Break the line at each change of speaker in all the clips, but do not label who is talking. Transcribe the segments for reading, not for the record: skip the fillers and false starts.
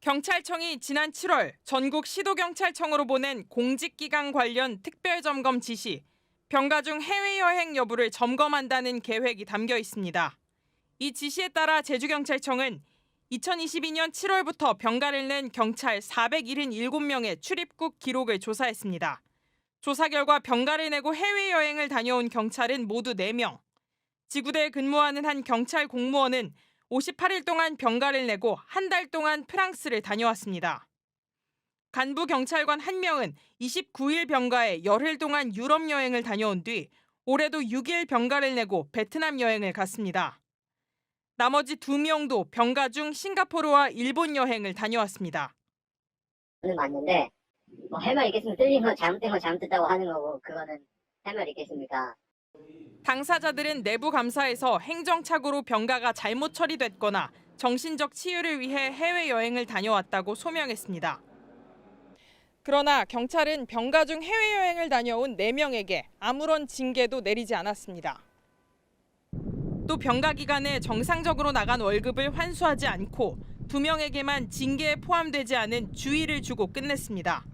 경찰청이 지난 7월 전국 시도경찰청으로 보낸 공직기강 관련 특별점검 지시, 병가 중 해외여행 여부를 점검한다는 계획이 담겨 있습니다. 이 지시에 따라 제주경찰청은 2022년 7월부터 병가를 낸 경찰 477명의 출입국 기록을 조사했습니다. 조사 결과 병가를 내고 해외여행을 다녀온 경찰은 모두 4명. 지구대에 근무하는 한 경찰 공무원은 58일 동안 병가를 내고 한 달 동안 프랑스를 다녀왔습니다. 간부 경찰관 1명은 29일 병가에 열흘 동안 유럽 여행을 다녀온 뒤 올해도 6일 병가를 내고 베트남 여행을 갔습니다. 나머지 2명도 병가 중 싱가포르와 일본 여행을 다녀왔습니다.
맞는데 할 말 있겠습니까? 틀린 거 잘못된 거 잘못됐다고 하는 거고 그거는 할 말 있겠습니까?
당사자들은 내부 감사에서 행정착오로 병가가 잘못 처리됐거나 정신적 치유를 위해 해외여행을 다녀왔다고 소명했습니다. 그러나 경찰은 병가 중 해외여행을 다녀온 4명에게 아무런 징계도 내리지 않았습니다. 또 병가 기간에 정상적으로 나간 월급을 환수하지 않고 2명에게만 징계에 포함되지 않은 주의를 주고 끝냈습니다.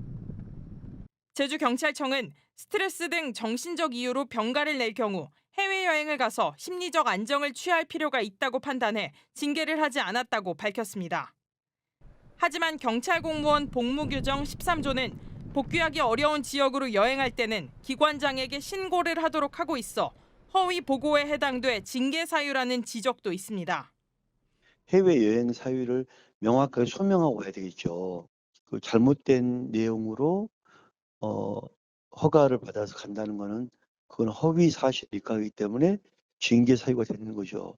제주경찰청은 스트레스 등 정신적 이유로 병가를 낼 경우 해외여행을 가서 심리적 안정을 취할 필요가 있다고 판단해 징계를 하지 않았다고 밝혔습니다. 하지만 경찰 공무원 복무규정 13조는 복귀하기 어려운 지역으로 여행할 때는 기관장에게 신고를 하도록 하고 있어 허위 보고에 해당돼 징계 사유라는 지적도 있습니다.
해외여행 사유를 명확하게 소명하고 해야 되겠죠. 그 잘못된 내용으로 허가를 받아서 간다는 거는 그건 허위 사실 입각이기 때문에 징계 사유가 되는 거죠.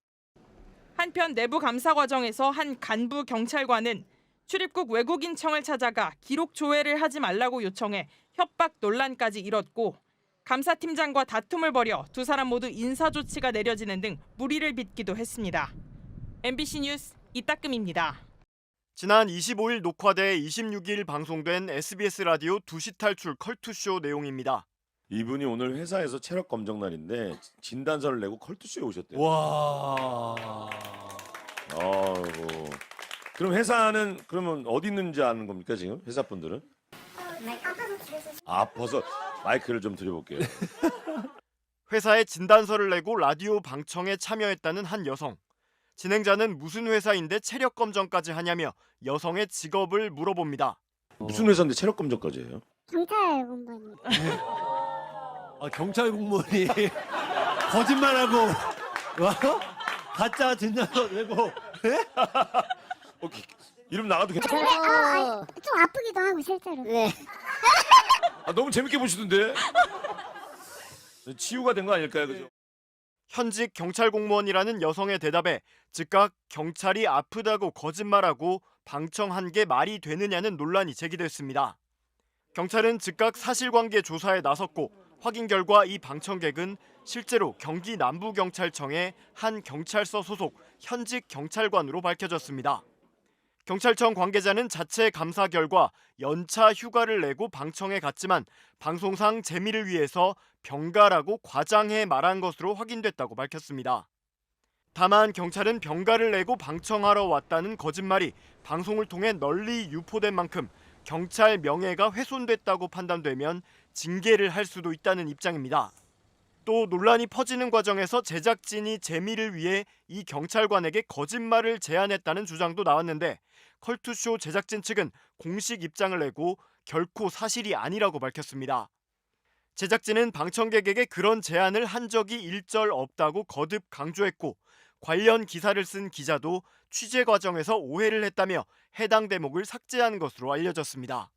한편 내부 감사 과정에서 한 간부 경찰관은 출입국 외국인청을 찾아가 기록 조회를 하지 말라고 요청해 협박 논란까지 일었고 감사팀장과 다툼을 벌여 2사람 모두 인사조치가 내려지는 등 물의를 빚기도 했습니다. MBC 뉴스 이따금입니다.
지난 25일 녹화돼 26일 방송된 SBS 라디오 2시 탈출 컬투쇼 내용입니다.
이분이 오늘 회사에서 체력 검정 날인데 진단서를 내고 컬투쇼에 오셨대요.
와.
아이고. 그럼 회사는 그러면 어디 있는지 아는 겁니까 지금 회사 분들은? 아파서 마이크를 좀 드려볼게요.
회사에 진단서를 내고 라디오 방청에 참여했다는 한 여성. 진행자는 무슨 회사인데 체력 검정까지 하냐며 여성의 직업을 물어봅니다.
무슨 회사인데 체력 검정까지 해요?
경찰 공무원입니다.
아, 경찰 공무원이 거짓말하고 가짜 진단서 내고
이름 나가도 괜찮아?
좀 아프기도 하고 실제로. 네.
너무 재밌게 보시던데? 치유가 된 거 아닐까요? 그죠?
현직 경찰 공무원이라는 여성의 대답에 즉각 경찰이 아프다고 거짓말하고 방청한 게 말이 되느냐는 논란이 제기됐습니다. 경찰은 즉각 사실관계 조사에 나섰고 확인 결과 이 방청객은 실제로 경기 남부경찰청의 한 경찰서 소속 현직 경찰관으로 밝혀졌습니다. 경찰청 관계자는 자체 감사 결과 연차 휴가를 내고 방청에 갔지만 방송상 재미를 위해서 병가라고 과장해 말한 것으로 확인됐다고 밝혔습니다. 다만 경찰은 병가를 내고 방청하러 왔다는 거짓말이 방송을 통해 널리 유포된 만큼 경찰 명예가 훼손됐다고 판단되면 징계를 할 수도 있다는 입장입니다. 또 논란이 퍼지는 과정에서 제작진이 재미를 위해 이 경찰관에게 거짓말을 제안했다는 주장도 나왔는데 컬투쇼 제작진 측은 공식 입장을 내고 결코 사실이 아니라고 밝혔습니다. 제작진은 방청객에게 그런 제안을 한 적이 일절 없다고 거듭 강조했고 관련 기사를 쓴 기자도 취재 과정에서 오해를 했다며 해당 대목을 삭제한 것으로 알려졌습니다.